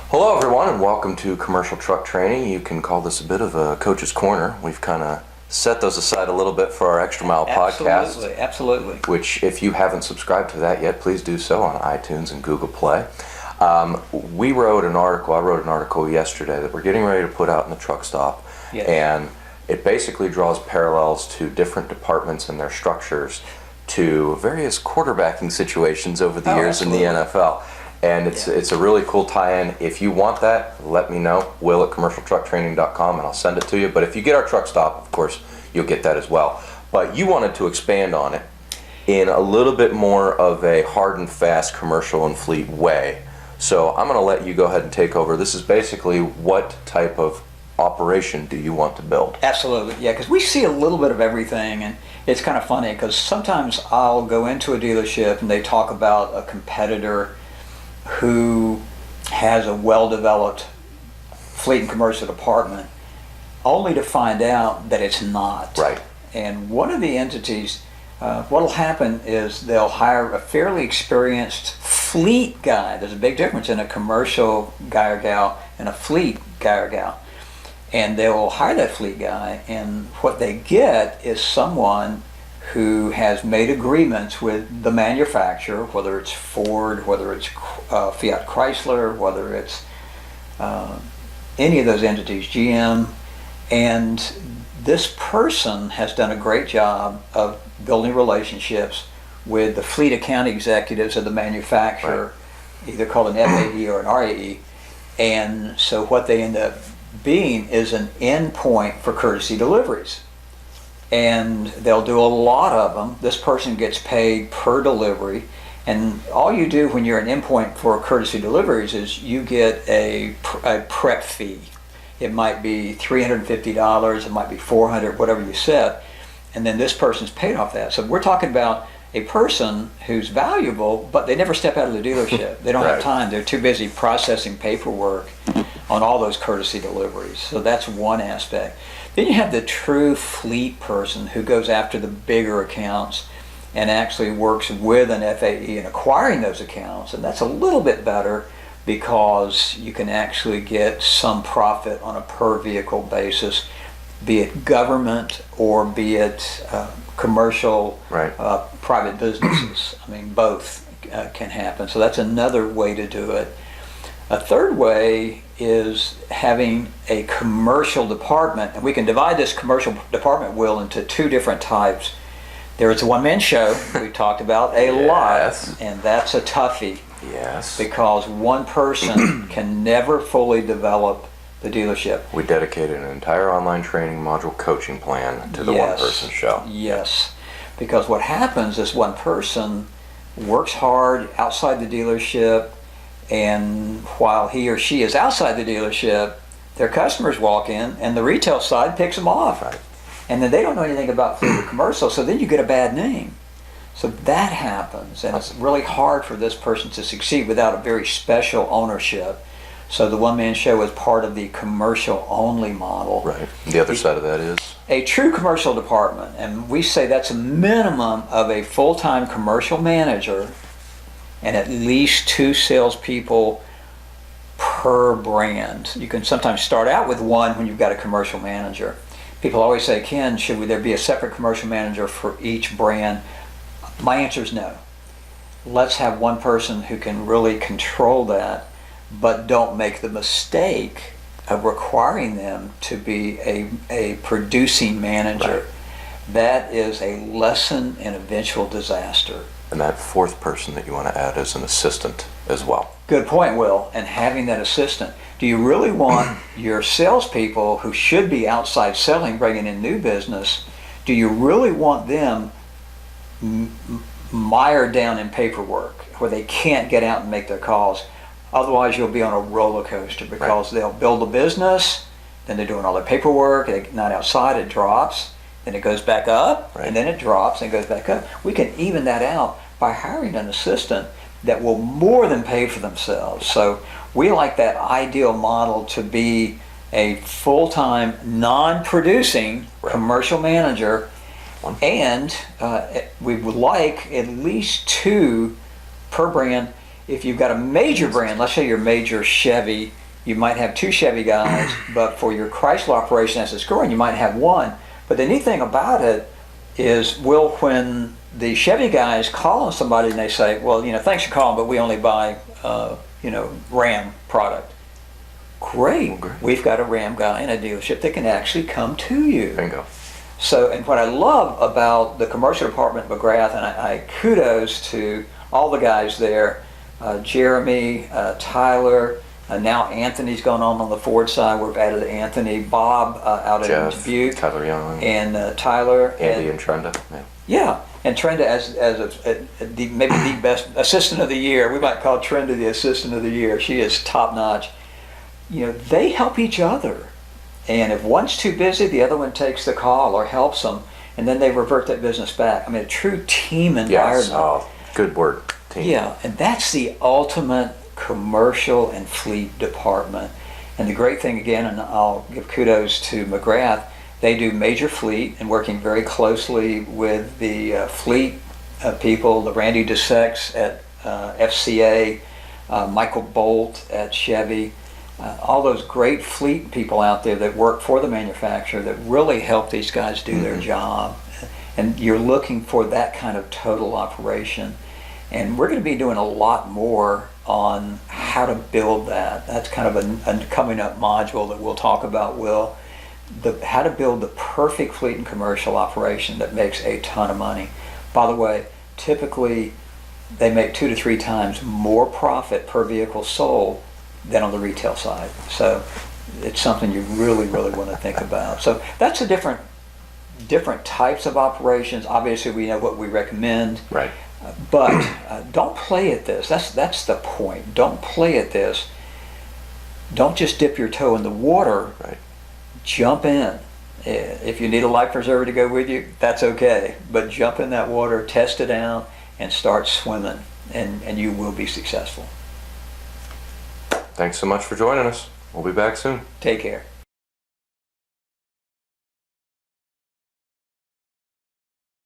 Hello, everyone, and welcome to Commercial Truck Training. You can call this a bit of a coach's corner. We've kind of set those aside a little bit for our Extra Mile podcast. Absolutely. Which, if you haven't subscribed to that yet, please do so on iTunes and Google Play. I wrote an article yesterday that we're getting ready to put out in the truck stop. Yes. And it basically draws parallels to different departments and their structures to various quarterbacking situations over the years absolutely. in the NFL. And it's a really cool tie-in. If you want that, let me know. Will at commercialtrucktraining.com, and I'll send it to you. But if you get our truck stop, of course, you'll get that as well. But you wanted to expand on it in a little bit more of a hard and fast commercial and fleet way. So I'm going to let you go ahead and take over. This is basically what type of operation do you want to build? Absolutely, yeah, because we see a little bit of everything, and it's kind of funny because sometimes I'll go into a dealership and they talk about a competitor who has a well-developed fleet and commercial department, only to find out that it's not. Right. And one of the entities, what'll happen is they'll hire a fairly experienced fleet guy. There's a big difference in a commercial guy or gal and a fleet guy or gal. And they will hire that fleet guy, and what they get is someone who has made agreements with the manufacturer, whether it's Ford, whether it's Fiat Chrysler, whether it's any of those entities, GM, and this person has done a great job of building relationships with the fleet account executives of the manufacturer, right, either called an FAE or an RAE, and so what they end up being is an endpoint for courtesy deliveries. And they'll do a lot of them. This person gets paid per delivery, and all you do when you're an endpoint for courtesy deliveries is you get a prep fee. It might be $350, it might be $400, whatever you set, and then this person's paid off that. So we're talking about a person who's valuable, but they never step out of the dealership. They don't Right. have time. They're too busy processing paperwork on all those courtesy deliveries. So that's one aspect. Then you have the true fleet person who goes after the bigger accounts and actually works with an FAE in acquiring those accounts. And that's a little bit better because you can actually get some profit on a per vehicle basis, be it government or be it commercial, Right. Private businesses. I mean, both can happen. So that's another way to do it. A third way is having a commercial department, and we can divide this commercial department, Will, into two different types. There is a one-man show we talked about a lot, and that's a toughie. Yes. Because one person can never fully develop the dealership. We dedicated an entire online training module coaching plan to the one-person show. Yes, because what happens is one person works hard outside the dealership, and while he or she is outside the dealership, their customers walk in and the retail side picks them off. Right. And then they don't know anything about fleet or commercial, so then you get a bad name. So that happens, and it's really hard for this person to succeed without a very special ownership. So the one-man show is part of the commercial-only model. Right. The other side of that is? A true commercial department, and we say that's a minimum of a full-time commercial manager and at least 2 salespeople per brand. You can sometimes start out with one when you've got a commercial manager. People always say, Ken, there be a separate commercial manager for each brand? My answer is no. Let's have one person who can really control that, but don't make the mistake of requiring them to be a producing manager. Right. That is a lesson in eventual disaster. And that fourth person that you want to add is an assistant as well. Good point, Will. And having that assistant. Do you really want your salespeople who should be outside selling, bringing in new business, do you really want them mired down in paperwork where they can't get out and make their calls? Otherwise, you'll be on a roller coaster because they'll build a business, then they're doing all their paperwork, they're not outside, it drops, then it goes back up, and then it drops and goes back up. We can even that out by hiring an assistant that will more than pay for themselves. So we like that ideal model to be a full-time, non-producing commercial manager, and we would like at least 2 per brand if you've got a major brand, let's say you're major Chevy, you might have 2 Chevy guys, but for your Chrysler operation as it's growing, you might have 1. But the neat thing about it is, Will, when the Chevy guys call on somebody and they say, well, thanks for calling, but we only buy, Ram product. Great. Well, great. We've got a Ram guy in a dealership that can actually come to you. Bingo. So, and what I love about the commercial department at McGrath, and I kudos to all the guys there, Jeremy, Tyler, now Anthony's gone on the Ford side. We've added Anthony, Bob out at Jeff, Dubuque, Tyler Young, and Tyler, Andy, and Trenda. Yeah. yeah, and Trenda as maybe the best assistant of the year. We might call Trenda the assistant of the year. She is top notch. They help each other, and if one's too busy, the other one takes the call or helps them, and then they revert that business back. I mean, a true team environment. Yes. Oh, good word. Team. Yeah, and that's the ultimate commercial and fleet department. And the great thing again, and I'll give kudos to McGrath, they do major fleet and working very closely with the fleet people, the Randy DeSex at FCA, Michael Bolt at Chevy, all those great fleet people out there that work for the manufacturer that really help these guys do their job. And you're looking for that kind of total operation. And we're going to be doing a lot more on how to build that. That's kind of a coming up module that we'll talk about, Will. How to build the perfect fleet and commercial operation that makes a ton of money. By the way, typically they make 2 to 3 times more profit per vehicle sold than on the retail side. So it's something you really, really want to think about. So that's the different types of operations. Obviously, we know what we recommend. Right. But don't play at this. That's the point. Don't play at this. Don't just dip your toe in the water. Right. Jump in. If you need a life preserver to go with you, that's okay. But jump in that water, test it out, and start swimming, and you will be successful. Thanks so much for joining us. We'll be back soon. Take care.